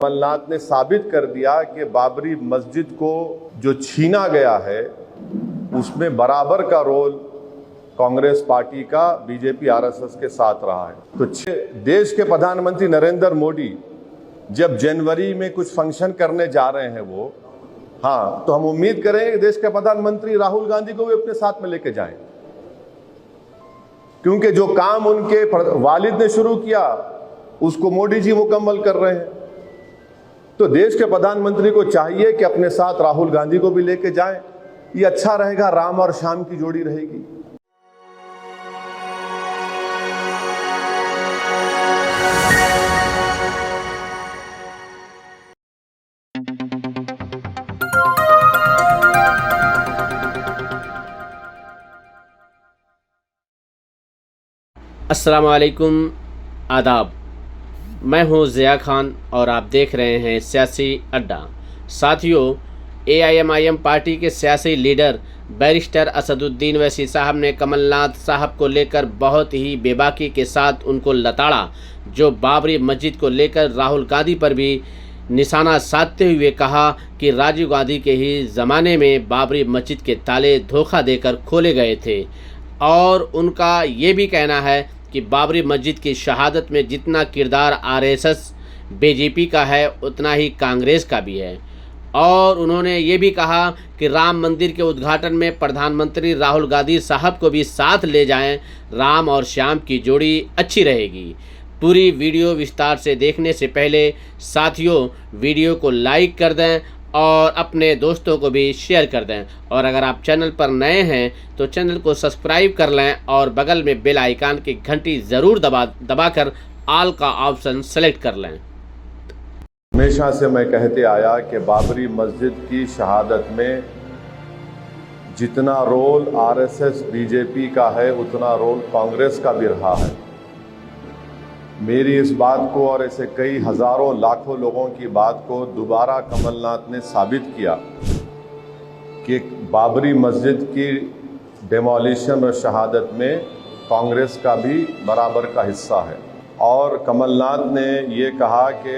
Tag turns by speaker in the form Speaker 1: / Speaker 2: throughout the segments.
Speaker 1: कमलनाथ ने साबित कर दिया कि बाबरी मस्जिद को जो छीना गया है उसमें बराबर का रोल कांग्रेस पार्टी का बीजेपी आरएसएस के साथ रहा है। तो देश के प्रधानमंत्री नरेंद्र मोदी जब जनवरी में कुछ फंक्शन करने जा रहे हैं तो हम उम्मीद करें कि देश के प्रधानमंत्री राहुल गांधी को भी अपने साथ में लेके जाएं, क्योंकि जो काम उनके वालिद ने शुरू किया उसको मोदी जी मुकम्मल कर रहे हैं। तो देश के प्रधानमंत्री को चाहिए कि अपने साथ राहुल गांधी को भी लेके जाएं। ये अच्छा रहेगा, राम और श्याम की जोड़ी रहेगी।
Speaker 2: अस्सलाम वालेकुम, आदाब। मैं हूं ज़िया खान और आप देख रहे हैं सियासी अड्डा। साथियों, एआईएमआईएम पार्टी के सियासी लीडर बैरिस्टर असदुद्दीन वैसी साहब ने कमलनाथ साहब को लेकर बहुत ही बेबाकी के साथ उनको लताड़ा, जो बाबरी मस्जिद को लेकर राहुल गांधी पर भी निशाना साधते हुए कहा कि राजीव गांधी के ही ज़माने में बाबरी मस्जिद के ताले धोखा देकर खोले गए थे। और उनका ये भी कहना है कि बाबरी मस्जिद की शहादत में जितना किरदार आरएसएस बीजेपी का है उतना ही कांग्रेस का भी है। और उन्होंने ये भी कहा कि राम मंदिर के उद्घाटन में प्रधानमंत्री राहुल गांधी साहब को भी साथ ले जाएं, राम और श्याम की जोड़ी अच्छी रहेगी। पूरी वीडियो विस्तार से देखने से पहले साथियों वीडियो को लाइक कर दें और अपने दोस्तों को भी शेयर कर दें। और अगर आप चैनल पर नए हैं तो चैनल को सब्सक्राइब कर लें और बगल में बेल आइकन की घंटी ज़रूर दबाकर ऑल का ऑप्शन सेलेक्ट कर लें।
Speaker 1: हमेशा से मैं कहते आया कि बाबरी मस्जिद की शहादत में जितना रोल आरएसएस बीजेपी का है उतना रोल कांग्रेस का भी रहा है। मेरी इस बात को और ऐसे कई हजारों लाखों लोगों की बात को दोबारा कमलनाथ ने साबित किया कि बाबरी मस्जिद की डेमोलिशन और शहादत में कांग्रेस का भी बराबर का हिस्सा है। और कमलनाथ ने ये कहा कि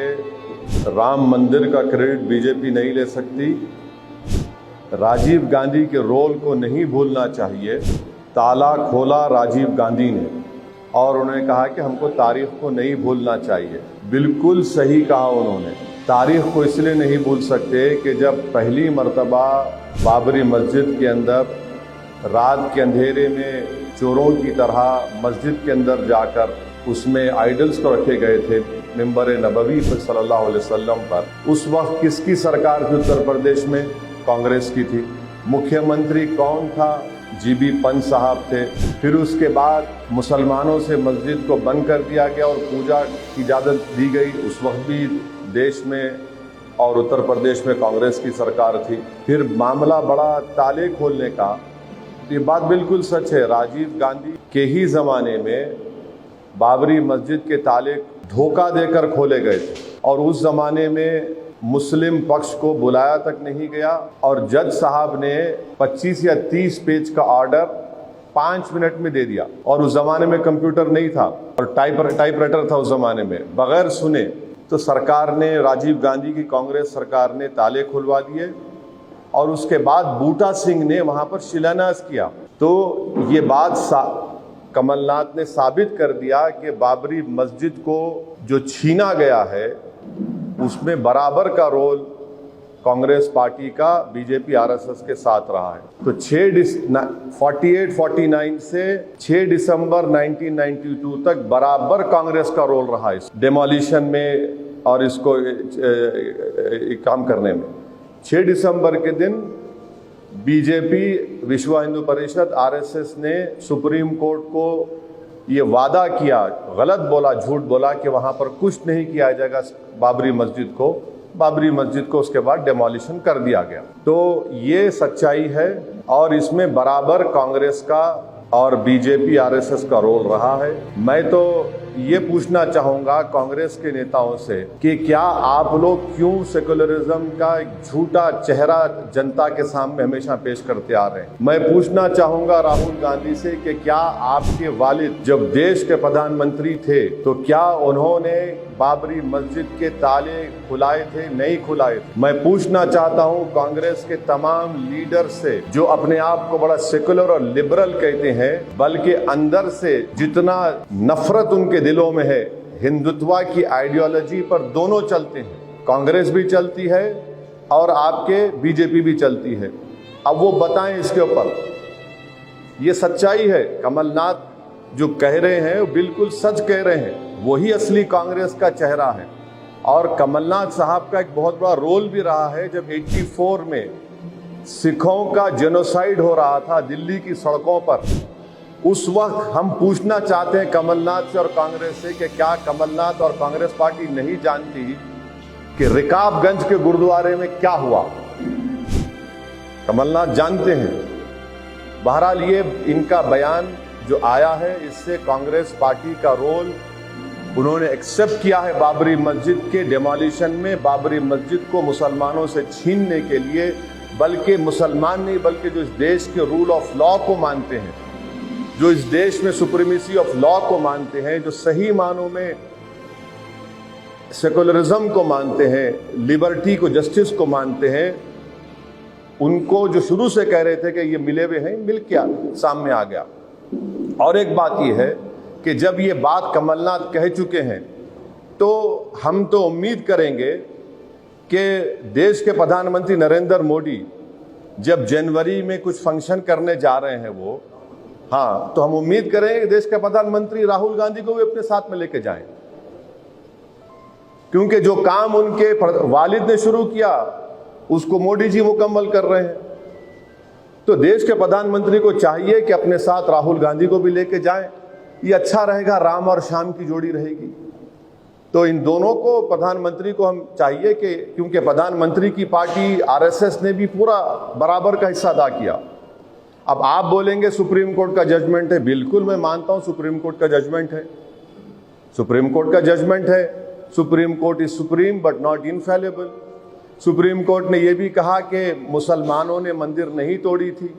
Speaker 1: राम मंदिर का क्रेडिट बीजेपी नहीं ले सकती, राजीव गांधी के रोल को नहीं भूलना चाहिए। ताला खोला राजीव गांधी ने, और उन्होंने कहा कि हमको तारीख को नहीं भूलना चाहिए। बिल्कुल सही कहा उन्होंने। तारीख को इसलिए नहीं भूल सकते कि जब पहली मर्तबा बाबरी मस्जिद के अंदर रात के अंधेरे में चोरों की तरह मस्जिद के अंदर जाकर उसमें आइडल्स को रखे गए थे मिंबर नबवी सल्लल्लाहु अलैहि वसल्लम पर, उस वक्त किसकी सरकार थी? उत्तर प्रदेश में कांग्रेस की थी। मुख्यमंत्री कौन था? जीबी पंत साहब थे। फिर उसके बाद मुसलमानों से मस्जिद को बंद कर दिया गया और पूजा की इजाज़त दी गई। उस वक्त भी देश में और उत्तर प्रदेश में कांग्रेस की सरकार थी। फिर मामला बड़ा ताले खोलने का, ये बात बिल्कुल सच है। राजीव गांधी के ही ज़माने में बाबरी मस्जिद के ताले धोखा देकर खोले गए थे और उस ज़माने में मुस्लिम पक्ष को बुलाया तक नहीं गया और जज साहब ने 25 या 30 पेज का ऑर्डर 5 मिनट में दे दिया। और उस जमाने में कंप्यूटर नहीं था और टाइपराइटर था उस जमाने में। बगैर सुने तो सरकार ने, राजीव गांधी की कांग्रेस सरकार ने ताले खुलवा दिए और उसके बाद बूटा सिंह ने वहां पर शिलान्यास किया। तो ये बात कमलनाथ ने साबित कर दिया कि बाबरी मस्जिद को जो छीना गया है उसमें बराबर का रोल कांग्रेस पार्टी का बीजेपी आरएसएस के साथ रहा है। तो 48-49 से 6 दिसंबर 1992 तक बराबर कांग्रेस का रोल रहा इस डेमोलिशन में और इसको काम करने में। 6 दिसंबर के दिन बीजेपी, विश्व हिंदू परिषद, आरएसएस ने सुप्रीम कोर्ट को ये वादा किया, गलत बोला, झूठ बोला कि वहाँ पर कुछ नहीं किया जाएगा बाबरी मस्जिद को उसके बाद डेमोलिशन कर दिया गया। तो ये सच्चाई है और इसमें बराबर कांग्रेस का और बीजेपी आरएसएस का रोल रहा है। मैं तो ये पूछना चाहूंगा कांग्रेस के नेताओं से कि क्या आप लोग क्यों सेकुलरिज्म का एक झूठा चेहरा जनता के सामने हमेशा पेश करते आ रहे हैं। मैं पूछना चाहूंगा राहुल गांधी से कि क्या आपके वालिद जब देश के प्रधानमंत्री थे तो क्या उन्होंने बाबरी मस्जिद के ताले खुलाए थे, नहीं खुलाए थे? मैं पूछना चाहता हूं कांग्रेस के तमाम लीडर से जो अपने आप को बड़ा सेकुलर और लिबरल कहते हैं, बल्कि अंदर से जितना नफरत उनके दिलों में है, हिंदुत्व की आइडियोलॉजी पर दोनों चलते हैं। कांग्रेस भी चलती है और आपके बीजेपी भी चलती है। अब वो बताएं इसके ऊपर। ये सच्चाई है, कमलनाथ जो कह रहे हैं वो बिल्कुल सच कह रहे हैं, वही असली कांग्रेस का चेहरा है। और कमलनाथ साहब का एक बहुत बड़ा रोल भी रहा है जब 84 में सिखों का जेनोसाइड हो रहा था दिल्ली की सड़कों पर। उस वक्त हम पूछना चाहते हैं कमलनाथ से और कांग्रेस से कि क्या कमलनाथ और कांग्रेस पार्टी नहीं जानती कि रिकाबगंज के गुरुद्वारे में क्या हुआ? कमलनाथ जानते हैं। बहरहाल ये इनका बयान जो आया है, इससे कांग्रेस पार्टी का रोल उन्होंने एक्सेप्ट किया है बाबरी मस्जिद के डिमोलिशन में, बाबरी मस्जिद को मुसलमानों से छीनने के लिए, बल्कि मुसलमान नहीं बल्कि जो इस देश के रूल ऑफ लॉ को मानते हैं, जो इस देश में सुप्रीमेसी ऑफ लॉ को मानते हैं, जो सही मानों में सेकुलरिज्म को मानते हैं, लिबर्टी को, जस्टिस को मानते हैं, उनको जो शुरू से कह रहे थे कि ये मिले हुए हैं, मिल क्या सामने आ गया। और एक बात यह है कि जब ये बात कमलनाथ कह चुके हैं तो हम तो उम्मीद करेंगे कि देश के प्रधानमंत्री नरेंद्र मोदी जब जनवरी में कुछ फंक्शन करने जा रहे हैं वो, हाँ, तो हम उम्मीद करेंगे कि देश के प्रधानमंत्री राहुल गांधी को भी अपने साथ में लेके जाएं, क्योंकि जो काम उनके वालिद ने शुरू किया उसको मोदी जी मुकम्मल कर रहे हैं। तो देश के प्रधानमंत्री को चाहिए कि अपने साथ राहुल गांधी को भी लेके जाएं। ये अच्छा रहेगा, राम और श्याम की जोड़ी रहेगी। तो इन दोनों को, प्रधानमंत्री को हम चाहिए कि, क्योंकि प्रधानमंत्री की पार्टी आरएसएस ने भी पूरा बराबर का हिस्सा अदा किया। अब आप बोलेंगे सुप्रीम कोर्ट का जजमेंट है, बिल्कुल मैं मानता हूं सुप्रीम कोर्ट का जजमेंट है, सुप्रीम कोर्ट का जजमेंट है। Supreme court is supreme but not infallible. Supreme court ने यह भी कहा कि मुसलमानों ने मंदिर नहीं तोड़ी थी।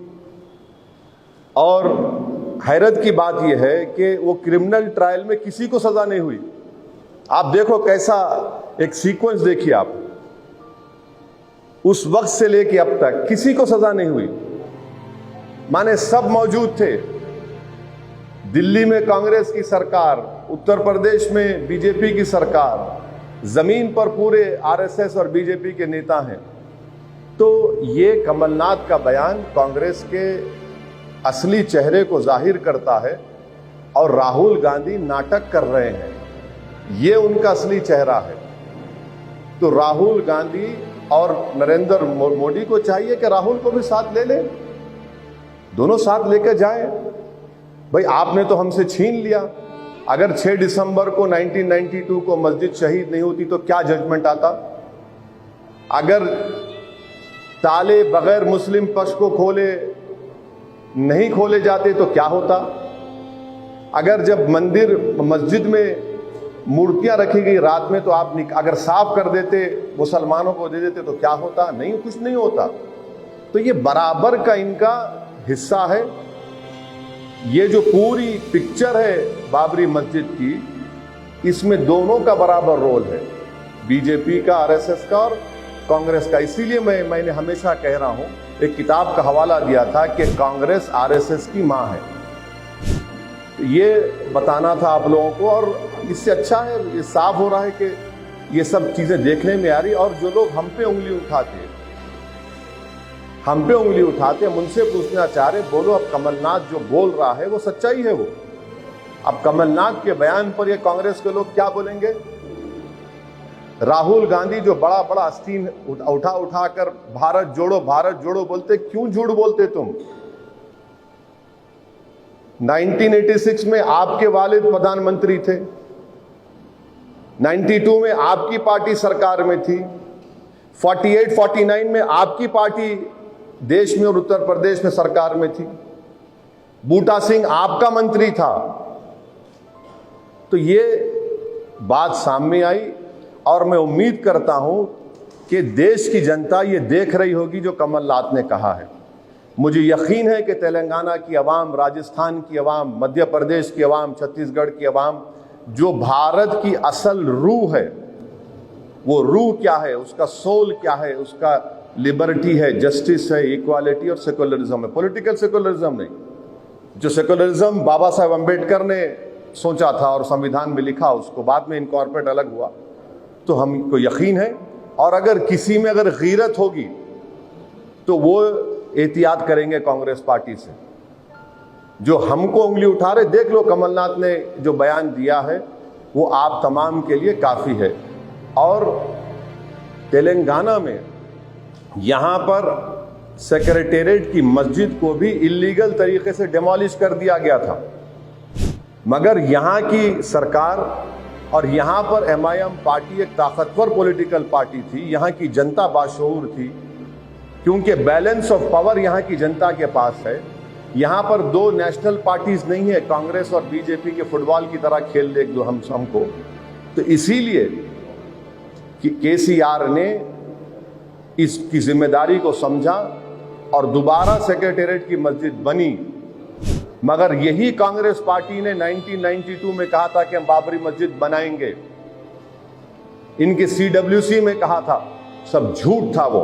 Speaker 1: और हैरत की बात यह है कि वो क्रिमिनल ट्रायल में किसी को सजा नहीं हुई। आप देखो कैसा एक सीक्वेंस देखिए आप, उस वक्त से लेके अब तक किसी को सजा नहीं हुई, माने सब मौजूद थे। दिल्ली में कांग्रेस की सरकार, उत्तर प्रदेश में बीजेपी की सरकार, जमीन पर पूरे आरएसएस और बीजेपी के नेता हैं। तो ये कमलनाथ का बयान कांग्रेस के असली चेहरे को जाहिर करता है और राहुल गांधी नाटक कर रहे हैं, ये उनका असली चेहरा है। तो राहुल गांधी और नरेंद्र मोदी को चाहिए कि राहुल को भी साथ ले लें, दोनों साथ लेकर जाएं। भाई आपने तो हमसे छीन लिया। अगर 6 दिसंबर को 1992 को मस्जिद शहीद नहीं होती तो क्या जजमेंट आता? अगर ताले बगैर मुस्लिम पक्ष को नहीं खोले जाते तो क्या होता? अगर जब मस्जिद में मूर्तियां रखी गई रात में तो आप अगर साफ कर देते, मुसलमानों को दे देते तो क्या होता? नहीं, कुछ नहीं होता। तो ये बराबर का इनका हिस्सा है। ये जो पूरी पिक्चर है बाबरी मस्जिद की, इसमें दोनों का बराबर रोल है, बीजेपी का, आरएसएस का और कांग्रेस का। इसीलिए मैंने हमेशा कह रहा हूं, एक किताब का हवाला दिया था कि कांग्रेस आरएसएस की मां है। ये बताना था आप लोगों को, और इससे अच्छा है, ये साफ हो रहा है कि ये सब चीजें देखने में आ रही। और जो लोग हम पे उंगली उठाते हम उनसे पूछना चाह रहे, बोलो अब कमलनाथ जो बोल रहा है वो सच्चाई है वो? अब कमलनाथ के बयान पर ये कांग्रेस के लोग क्या बोलेंगे? राहुल गांधी जो बड़ा बड़ा आस्तीन उठाकर भारत जोड़ो बोलते, क्यों झूठ बोलते तुम? 1986 में आपके वालिद प्रधानमंत्री थे, 92 में आपकी पार्टी सरकार में थी, 48-49 में आपकी पार्टी देश में और उत्तर प्रदेश में सरकार में थी, बूटा सिंह आपका मंत्री था। तो ये बात सामने आई और मैं उम्मीद करता हूं कि देश की जनता ये देख रही होगी जो कमलनाथ ने कहा है। मुझे यकीन है कि तेलंगाना की आवाम, राजस्थान की आवाम, मध्य प्रदेश की आवाम, छत्तीसगढ़ की आवाम, जो भारत की असल रूह है, वो रूह क्या है, उसका सोल क्या है, उसका लिबर्टी है, जस्टिस है, इक्वालिटी और सेकुलरिज्म है, पॉलिटिकल सेकुलरिज्म नहीं। जो सेकुलरिज्म बाबा साहेब अम्बेडकर ने सोचा था और संविधान में लिखा, उसको बाद में इनकॉर्पोरेट अलग हुआ। तो हमको यकीन है, और अगर किसी में अगर गीरत होगी तो वो एहतियात करेंगे कांग्रेस पार्टी से। जो हमको उंगली उठा रहे, देख लो कमलनाथ ने जो बयान दिया है वो आप तमाम के लिए काफ़ी है। और तेलंगाना में यहाँ पर सेक्रेटेरिएट की मस्जिद को भी इलीगल तरीके से डिमोलिश कर दिया गया था, मगर यहाँ की सरकार और यहाँ पर MIM पार्टी एक ताकतवर पॉलिटिकल पार्टी थी, यहाँ की जनता बाशऊर थी, क्योंकि बैलेंस ऑफ पावर यहाँ की जनता के पास है। यहाँ पर दो नेशनल पार्टीज नहीं है, कांग्रेस और बीजेपी के फुटबॉल की तरह खेल ले दो हमको। तो इसीलिए कि KCR ने इसकी जिम्मेदारी को समझा और दोबारा सेक्रेटेरिएट की मस्जिद बनी। मगर यही कांग्रेस पार्टी ने 1992 में कहा था कि हम बाबरी मस्जिद बनाएंगे, इनके CWC में कहा था, सब झूठ था वो।